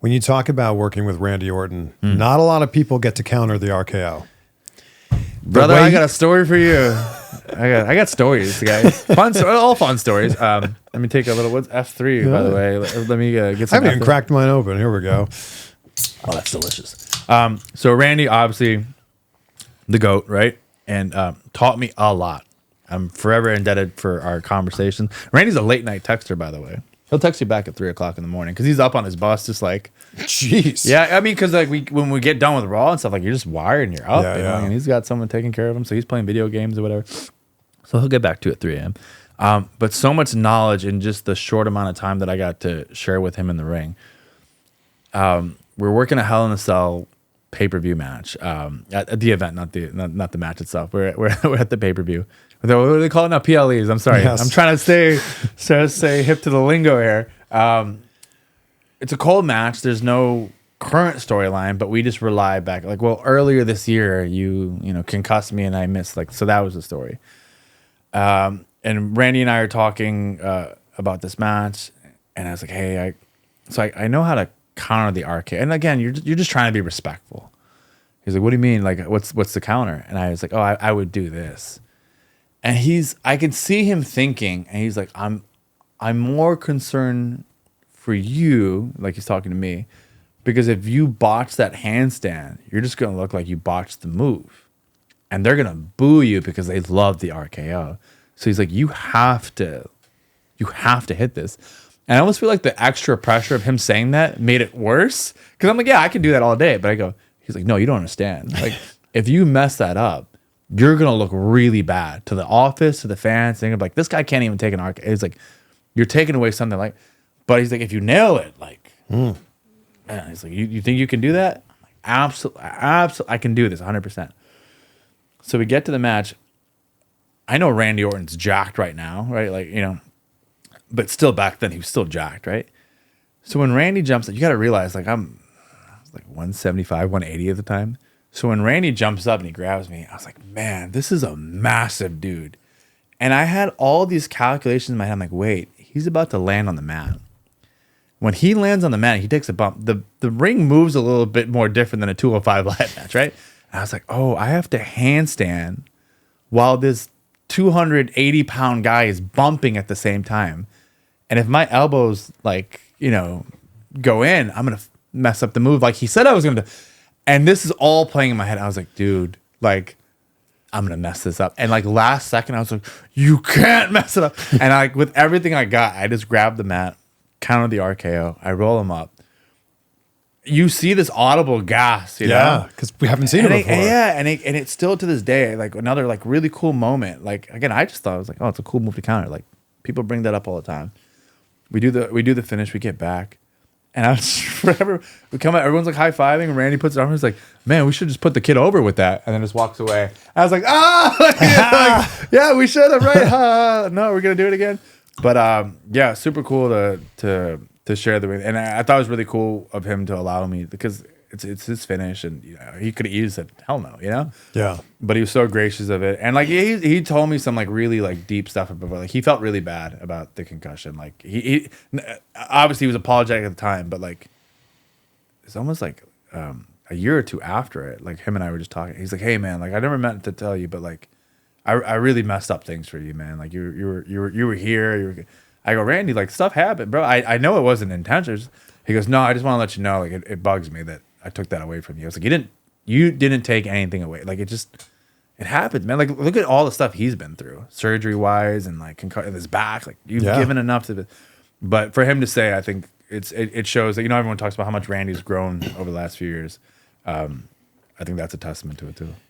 When you talk about working with Randy Orton, not a lot of people get to counter the RKO. Brother, I got a story for you. I got stories, guys. All fun stories. Let me take a little. What's F3, by the way? Let me get some. I haven't even cracked mine open. Here we go. Oh, that's delicious. So Randy, obviously, the GOAT, right? And taught me a lot. I'm forever indebted for our conversation. Randy's a late night texter, by the way. He'll text you back at 3 o'clock in the morning because he's up on his bus, just like, jeez. Yeah, I mean, because like when we get done with Raw and stuff, like you're just wired and you're up, Yeah, you know? And he's got someone taking care of him, so he's playing video games or whatever. So he'll get back to you at 3 a.m. But so much knowledge in just the short amount of time that I got to share with him in the ring. We're working a Hell in a Cell pay-per-view match at the event, not the match itself. We're at the pay-per-view. What do they call it now? PLEs. I'm sorry. Yes. I'm trying to stay hip to the lingo here. It's a cold match. There's no current storyline, but we just rely back. Like, well, earlier this year, you concussed me and I missed. Like, so that was the story. And Randy and I are talking about this match, and I was like, hey, I know how to counter the RKO. And again, you're just trying to be respectful. He's like, what do you mean? Like, what's the counter? And I was like, oh, I would do this. And I could see him thinking, and he's like, I'm more concerned for you, like he's talking to me, because if you botch that handstand, you're just gonna look like you botched the move. And they're gonna boo you because they love the RKO. So he's like, you have to hit this. And I almost feel like the extra pressure of him saying that made it worse. Because I'm like, yeah, I can do that all day. But he's like, no, you don't understand. Like, if you mess that up, you're going to look really bad to the office, to the fans. They're like, this guy can't even take an RKO. He's like, you're taking away something like, but he's like, if you nail it, like, man, he's like, you think you can do that? I'm like, absolutely, I can do this 100%. So we get to the match. I know Randy Orton's jacked right now, right? Like, but still back then he was still jacked, right? So when Randy jumps, you got to realize, like, I was like 175, 180 at the time. So when Randy jumps up and he grabs me, I was like, man, this is a massive dude. And I had all these calculations in my head. I'm like, wait, he's about to land on the mat. When he lands on the mat, he takes a bump. The ring moves a little bit more different than a 205 live match, right? And I was like, oh, I have to handstand while this 280-pound guy is bumping at the same time. And if my elbows, like, go in, I'm going to mess up the move like he said I was going to. And this is all playing in my head. I was like, dude, like, I'm going to mess this up. And like last second, I was like, you can't mess it up. And like with everything I got, I just grabbed the mat, counted the RKO. I roll him up. You see this audible gas, you know? Yeah, because we haven't seen it before. And it's still to this day, like another like really cool moment. Like, again, I just thought, I was like, oh, it's a cool move to counter. Like, people bring that up all the time. We do the finish, we get back. And I was forever, we come out, everyone's like high-fiving, and Randy puts it on, he's like, man, we should just put the kid over with that, and then just walks away. I was like, yeah, we should have, right? No, we're gonna do it again. But yeah, super cool to share the ring. And I thought it was really cool of him to allow me, because it's his finish, and he could have easily said hell no, Yeah. But he was so gracious of it, and like he told me some like really like deep stuff before. Like, he felt really bad about the concussion. Like, he obviously he was apologetic at the time, but like it's almost like a year or two after it, like him and I were just talking. He's like, hey man, like I never meant to tell you, but like I really messed up things for you, man. Like you were here. I go, Randy, like stuff happened, bro. I know it wasn't intentional. He goes, no, I just want to let you know, like it bugs me that I took that away from you. I was like, you didn't take anything away. Like, it happened, man. Like, look at all the stuff he's been through, surgery wise, and like his back. Like, you've given enough to but for him to say, I think it shows that, everyone talks about how much Randy's grown over the last few years. I think that's a testament to it too.